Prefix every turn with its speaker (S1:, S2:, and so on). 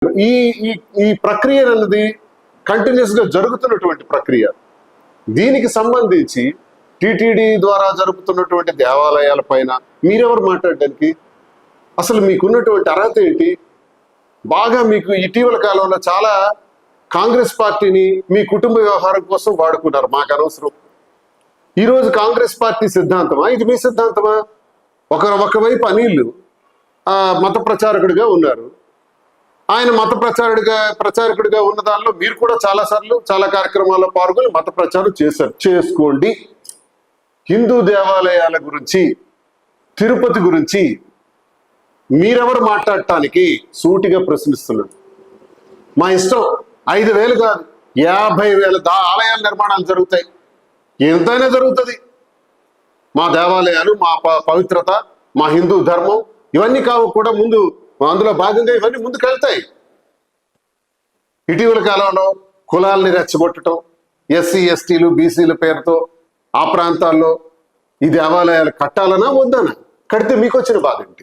S1: ఈ ఈ ఈ ప్రక్రియ అన్నది కంటిన్యూస్ గా జరుగుతున్నటువంటి ప్రక్రియ. దీనికి సంబంధించి టిటిడి ద్వారా జరుపుతున్నటువంటి దేవాలయాల పైన మీరెవరు మాట్లాడడానికి? అసలు మీకున్నటువంటి అర్హత ఏంటి? బాగా మీకు ఇటీవల కాలంలో చాలా కాంగ్రెస్ పార్టీని మీ కుటుంబ వ్యవహారం కోసం వాడుకున్నారు. మాకు అనవసరం. ఈరోజు కాంగ్రెస్ పార్టీ సిద్ధాంతమా ఇది? మీ సిద్ధాంతమా? ఒకవైపు అనిల్ మత ప్రచారకుడిగా ఉన్నారు. ఆయన మత ప్రచారకుడిగా ఉన్న దానిలో మీరు కూడా చాలాసార్లు చాలా కార్యక్రమాల్లో పాల్గొని మత ప్రచారం చేశారు. చేసుకోండి. హిందూ దేవాలయాల గురించి, తిరుపతి గురించి మీరెవరు మాట్లాడటానికి సూటిగా ప్రశ్నిస్తున్నారు. మా ఇష్టం. 5,000 కాదు, 50,000 ఆలయాల నిర్మాణాలు జరుగుతాయి. ఎంతైనా జరుగుతుంది. మా దేవాలయాలు, మా పవిత్రత, మా హిందూ ధర్మం ఇవన్నీ కూడా ముందు అందులో భాగంగా ఇవన్నీ ముందుకు వెళ్తాయి. ఇటీవల కాలంలో కులాల్ని రెచ్చగొట్టడం, ఎస్సీ ఎస్టీలు బీసీల పేరుతో ఆ ప్రాంతాల్లో ఈ దేవాలయాలు కట్టాలనా వద్దనా? కడితే మీకు వచ్చిన బాధ ఏంటి?